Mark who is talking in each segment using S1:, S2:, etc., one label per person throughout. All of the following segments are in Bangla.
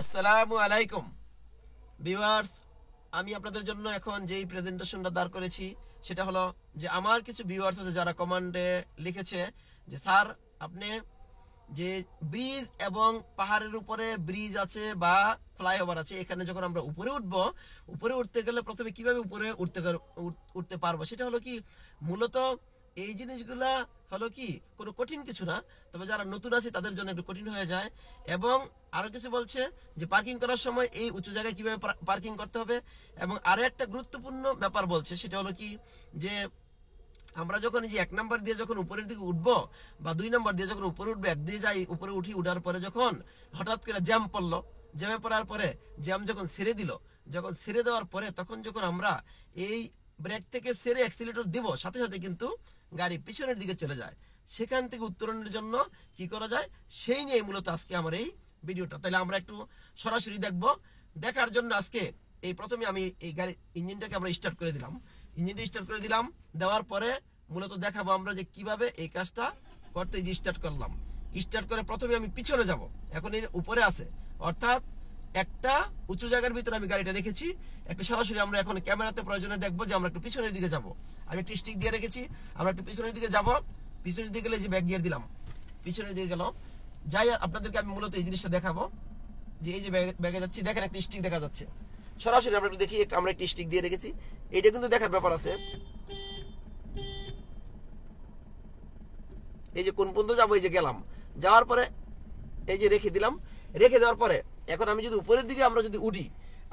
S1: আসসালামু আলাইকুম ভিউয়ার্স, আমি আপনাদের জন্য এখন যেই প্রেজেন্টেশনটা দাঁড় করেছি সেটা হলো যে আমার কিছু ভিউয়ার্স আছে যারা কমেন্টে লিখেছে যে স্যার আপনি যে ব্রিজ এবং পাহাড়ের উপরে ব্রিজ আছে বা ফ্লাইওভার আছে, এখানে যখন আমরা উপরে উঠবো, উপরে উঠতে গেলে প্রথমে কিভাবে উপরে উঠতে পারবো, সেটা হলো কি মূলত এই জিনিসগুলা হলো কি কোনো কঠিন কিছু না, তবে যারা নতুন আছে তাদের জন্য একটু কঠিন হয়ে যায়। এবং আরো কিছু বলছে যে পার্কিং করার সময় এই উঁচু জায়গায় কিভাবে পার্কিং করতে হবে। এবং আরো একটা গুরুত্বপূর্ণ ব্যাপার বলছে, সেটা হলো কি যে আমরা যখন এই যে 1 নাম্বার দিয়ে যখন উপরের দিকে উঠবো বা 2 নাম্বার দিয়ে যখন উপরে উঠবো, 1 দিয়ে যাই উপরে উঠার পরে যখন হঠাৎ করে জ্যাম পড়লো, জ্যামে পড়ার পরে জ্যাম যখন ছেড়ে দিল, যখন ছেড়ে দেওয়ার পরে তখন যখন আমরা এই ব্রেক থেকে ছেড়ে অ্যাক্সিলারেটর দিব, সাথে সাথে কিন্তু গাড়ি পিছনের দিকে চলে যায়। সেখান থেকে উত্তরণের জন্য কি করা যায় সেই নিয়ে মূলত আজকে আমার এই ভিডিওটা। তাহলে আমরা একটু সরাসরি দেখব। দেখার জন্য আজকে এই প্রথমে আমি এই গাড়ির ইঞ্জিনটাকে আমরা স্টার্ট করে দিলাম। ইঞ্জিনটা স্টার্ট করে দিলাম, দেওয়ার পরে মূলত দেখাবো আমরা যে কিভাবে এই কাজটা করতে। যে স্টার্ট করলাম, স্টার্ট করে প্রথমে আমি পিছনে যাব, এখন এর উপরে আছে, অর্থাৎ একটা উঁচু জায়গার ভিতরে আমি গাড়িটা রেখেছি। একটা সরাসরি আমরা এখন ক্যামেরাতে প্রয়োজনে দেখবো যে আমরা একটু পিছনের দিকে যাব। আমি একটু স্টিক দিয়ে রেখেছি, আমরা একটু পিছনের দিকে যাব। পিছনের দিকে গেলে যে ব্যাক গিয়ার দিলাম, পিছনের দিকে গেল যাই। আপনাদেরকে আমি মূলত এই জিনিসটা দেখাবো যে এই যে ব্যাগে যাচ্ছি, দেখেন একটা স্টিক দেখা যাচ্ছে। সরাসরি আমরা একটু দেখি, আমরা একটা স্টিক দিয়ে রেখেছি, এইটা কিন্তু দেখার ব্যাপার আছে। এই যে কোন পর্যন্ত যাবো, এই যে গেলাম, যাওয়ার পরে এই যে রেখে দিলাম। রেখে দেওয়ার পরে এখন আমি যদি উপরের দিকে আমরা যদি উঠি,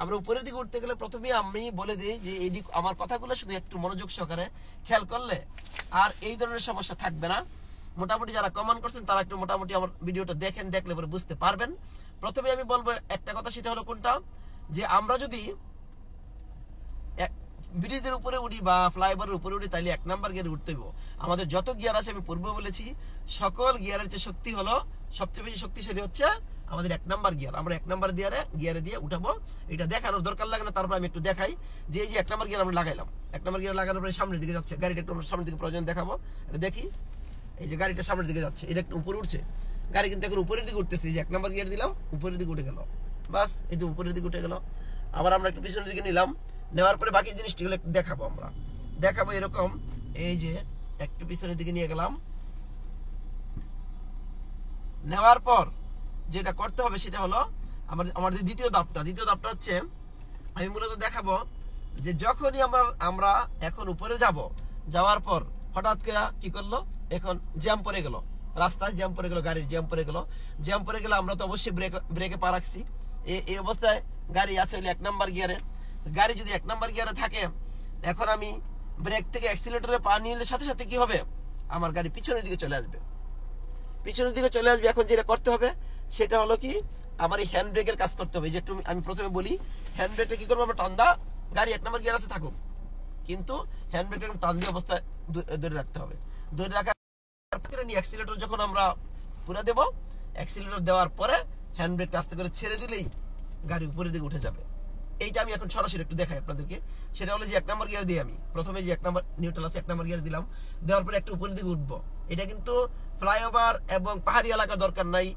S1: আমরা উপরের দিকে উঠতে গেলে প্রথমে আমি বলে দিই যে এই আমার কথাগুলো শুধু একটু মনোযোগ সহকারে খেয়াল করলে আর এই ধরনের সমস্যা থাকবে না। মোটামুটি যারা কমেন্ট করছেন তারা একটু মোটামুটি আমার ভিডিওটা দেখলে পরে বুঝতে পারবেন। প্রথমে আমি বলবো একটা কথা, সেটা হলো কোনটা, যে আমরা যদি ব্রিজের উপরে উঠি বা ফ্লাইওভারের উপরে উঠি, তাইলে 1 নাম্বার গিয়ারে উঠতে হইব। আমাদের যত গিয়ার আছে আমি পূর্বে বলেছি, সকল গিয়ারের যে শক্তি হলো সবচেয়ে বেশি শক্তিশালী হচ্ছে আমাদের 1 নাম্বার গিয়ার। আমরা 1 নাম্বার গিয়ারে দিয়ে উঠাবো। এটা দেখানোর দরকার লাগে না, তারপর আমি একটু দেখাই যে এই যে 1 নাম্বার গিয়ার আমরা লাগাইলাম। 1 নাম্বার গিয়ার লাগানোর পরে সামনের দিকে যাচ্ছে গাড়িটা, একটু সামনের দিকে প্রয়োজন দেখাবো। এটা দেখি, এই যে গাড়িটা সামনের দিকে যাচ্ছে, এটা একটু উপরে উঠছে, গাড়ি কিন্তু এখন উপরের দিকে উঠতেছে। এই যে 1 নাম্বার গিয়ার দিলাম, উপরের দিকে উঠে গেল, বাস এই যে উপরের দিকে উঠে গেল। আবার আমরা একটু পিছনের দিকে নিলাম, নেওয়ার পরে বাকি জিনিসগুলো একটু দেখাবো। আমরা দেখাবো এরকম, এই যে একটু পিছনের দিকে নিয়ে গেলাম, নেওয়ার পর যেটা করতে হবে সেটা হলো আমাদের দ্বিতীয় ধাপটা হচ্ছে আমি মূলত দেখাবো যে যখনই আমরা এখন উপরে যাব, যাওয়ার পর হঠাৎ করে কি করলো, এখন জ্যাম পড়ে গেল, রাস্তায় জ্যাম পড়ে গেল, গাড়ির জ্যাম পড়ে গেল। আমরা তো অবশ্যই ব্রেকে পা রাখছি। এই অবস্থায় গাড়ি আছে 1 নাম্বার গিয়ারে। গাড়ি যদি 1 নাম্বার গিয়ারে থাকে, এখন আমি ব্রেক থেকে অ্যাক্সিলারেটরে পা নিলে সাথে সাথে কি হবে, আমার গাড়ি পিছনের দিকে চলে আসবে। এখন যেটা করতে হবে সেটা হলো কি, আমার এই হ্যান্ড ব্রেকের কাজ করতে হবে। যে একটু আমি প্রথমে বলি, হ্যান্ড ব্রেকটা কি করবো, আমরা টান্দা গাড়ি 1 নাম্বার গিয়ার আছে থাকুক, কিন্তু হ্যান্ড ব্রেকটা টান দিয়ে অবস্থায় ধরে রাখতে হবে। ধরে রাখার অ্যাক্সিলারেটর যখন আমরা পুরো দেবো, অ্যাক্সিলারেটর দেওয়ার পরে হ্যান্ড ব্রেকটা আস্তে করে ছেড়ে দিলেই গাড়ি উপরের দিকে উঠে যাবে। এইটা আমি এখন সরাসরি একটু দেখাই আপনাদেরকে। সেটা হলো যে 1 নাম্বার গিয়ার দিয়ে আমি প্রথমে যে 1 নাম্বার নিউট্রাল আছে 1 নাম্বার গিয়ার দিলাম, দেওয়ার পরে একটু উপরের দিকে উঠবো। এটা কিন্তু ফ্লাইওভার এবং পাহাড়ি এলাকার দরকার নাই,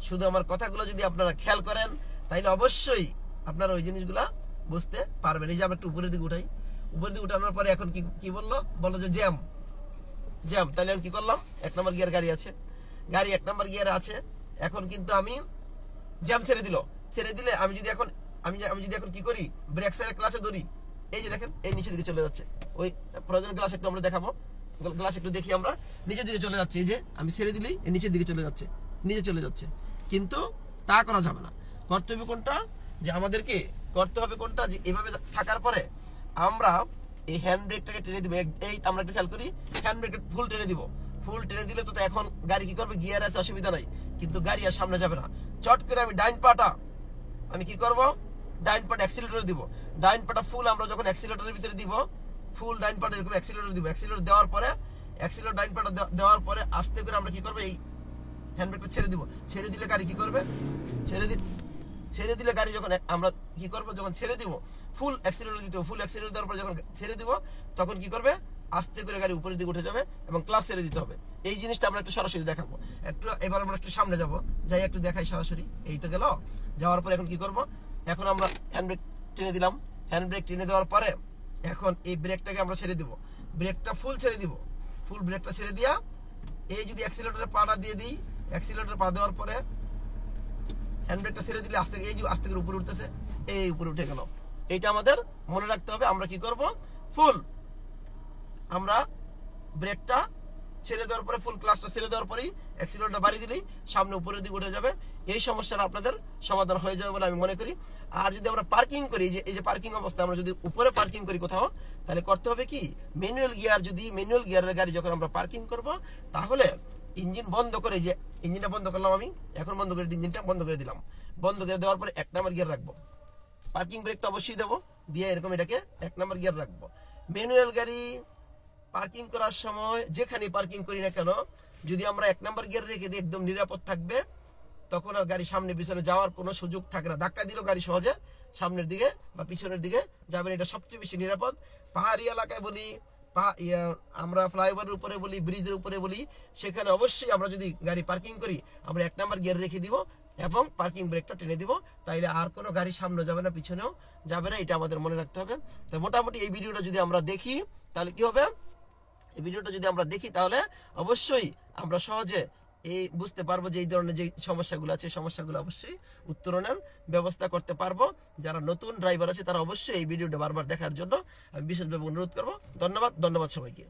S1: শুধু আমার কথাগুলো যদি আপনারা খেয়াল করেন তাইলে অবশ্যই আপনারা ওই জিনিসগুলা বুঝতে পারবেন। এই যে আমরা একটু উপরের দিকে উঠাই, উপরের দিকে উঠানোর পরে এখন কি বললো যে জ্যাম। তাহলে আমি কি করলাম, 1 নাম্বার গিয়ার গাড়ি 1 নাম্বার গিয়ারে আছে। এখন কিন্তু আমি জ্যাম ছেড়ে দিলে আমি যদি এখন কি করি, ব্রেক সাইডের ক্লাসে ধরি, এই যে দেখেন এই নিচের দিকে চলে যাচ্ছে। ওই প্রয়োজন গ্লাস একটু আমরা দেখাবো, গ্লাস একটু দেখি, আমরা নিচের দিকে চলে যাচ্ছে। এই যে আমি ছেড়ে দিলেই এই নিচের দিকে নিচে চলে যাচ্ছে। কিন্তু তা করা যাবে না। করতে হবে কোনটা, যে আমাদেরকে করতে হবে কোনটা, যে এভাবে থাকার পরে আমরা এই হ্যান্ড ব্রেকটাকে টেনে দিব। এই আমরা একটু খেয়াল করি, হ্যান্ড ব্রেকটা ফুল টেনে দিলে তো এখন গাড়ি কি করবে, গিয়ার আছে অসুবিধা নাই, কিন্তু গাড়ি আর সামনে যাবে না। চট করে আমি ডাইন পাটা অ্যাক্সিলারেটর দিব। ডাইন পাটা ফুল আমরা যখন অ্যাক্সিলারেটরের ভিতরে দিব, ফুল ডাইন পাটা এরকম অ্যাক্সিলারেটর দিব। অ্যাক্সিলারেটর দেওয়ার পরে ডাইন পাটা দেওয়ার পরে আস্তে করে আমরা কি করব, এই হ্যান্ড ব্রেকটা ছেড়ে দিব। ছেড়ে দিলে গাড়ি কি করবে, ছেড়ে দিলে গাড়ি যখন আমরা কি করব, যখন ছেড়ে দিব ফুল অ্যাক্সিলারেটর দিতে হবে। ফুল অ্যাক্সিলারেটর দেওয়ার পরে যখন ছেড়ে দিব, তখন কি করবে, আস্তে করে গাড়ি উপরের দিকে উঠে যাবে এবং ক্লাস ছেড়ে দিতে হবে। এই জিনিসটা আমরা একটু সরাসরি দেখাবো। এবার আমরা একটু সামনে যাব, যাই একটু দেখাই সরাসরি। এই তো গেল, যাওয়ার পরে এখন কি করব, এখন আমরা হ্যান্ড ব্রেক টেনে দিলাম। হ্যান্ড ব্রেক টেনে দেওয়ার পরে এখন এই ব্রেকটাকে আমরা ছেড়ে দিব, ব্রেকটা ফুল ছেড়ে দিব। ফুল ব্রেকটা ছেড়ে দিয়া এই যদি অ্যাক্সিলারেটরে পাটা দিয়ে দিই, অ্যাক্সিলারেটরে পা দেওয়ার পরে হ্যান্ড ব্রেকটা ছেড়ে দিলে আস্তে এই যে আস্তে করে উপরে উঠতেছে, এই উপরে উঠে গেল। এইটা আমাদের মনে রাখতে হবে। আমরা কি করব, ফুল আমরা ব্রেকটা ছেড়ে দেওয়ার পরে ফুল ক্লাসটা ছেড়ে দেওয়ার পরেই অ্যাক্সিলারেটর বাড়িয়ে দিলেই সামনে উপরের দিকে উঠে যাবে। এই সমস্যার আপনাদের সমাধান হয়ে যাবে বলে আমি মনে করি। আর যদি আমরা পার্কিং করি, এই যে পার্কিং অবস্থায় আমরা যদি উপরে পার্কিং করি কোথাও, তাহলে করতে হবে কি, ম্যানুয়াল গিয়ার, যদি ম্যানুয়াল গিয়ারের গাড়ি যখন আমরা পার্কিং করব, তাহলে ইঞ্জিন বন্ধ করে, যে ইঞ্জিনটা বন্ধ করলাম আমি, এখন বন্ধ করে ইঞ্জিনটা বন্ধ করে দিলাম। বন্ধ করে দেওয়ার পরে 1 নম্বর গিয়ার রাখবো, পার্কিং ব্রেক তো অবশ্যই দেবো, দিয়ে এরকম এটাকে 1 নম্বর গিয়ার রাখবো। ম্যানুয়াল গাড়ি পার্কিং করার সময় যেখানে পার্কিং করি না কেন, যদি আমরা 1 নম্বর গিয়ার রেখে দিই, একদম নিরাপদ থাকবে। তখন আর গাড়ি সামনে পিছনে যাওয়ার কোনো সুযোগ থাকে না। ধাক্কা দিলেও গাড়ি সহজে সামনের দিকে বা পিছনের দিকে যাবেন, এটা সবচেয়ে বেশি নিরাপদ। পাহাড়ি এলাকায় বলি, আমরা ফ্লাইওভারের উপরে বলি, ব্রিজের উপরে বলি, সেখানে অবশ্যই আমরা যদি গাড়ি পার্কিং করি, আমরা 1 নম্বর গিয়ার রেখে দিব এবং পার্কিং ব্রেকটা টেনে দিব, তাইলে আর কোনো গাড়ি সামনে যাবে না, পিছনেও যাবে না। এটা আমাদের মনে রাখতে হবে। তো মোটামুটি এই ভিডিওটা যদি আমরা দেখি, তাহলে কি হবে, এই ভিডিওটা যদি আমরা দেখি, তাহলে অবশ্যই আমরা সহজে এই বুঝতে পারবো যে এই ধরনের যে সমস্যাগুলো আছে, সমস্যাগুলো অবশ্যই উত্তরণের ব্যবস্থা করতে পারবো। যারা নতুন ড্রাইভার আছে তারা অবশ্যই এই ভিডিওটা বারবার দেখার জন্য আমি বিশেষভাবে অনুরোধ করবো। ধন্যবাদ সবাইকে।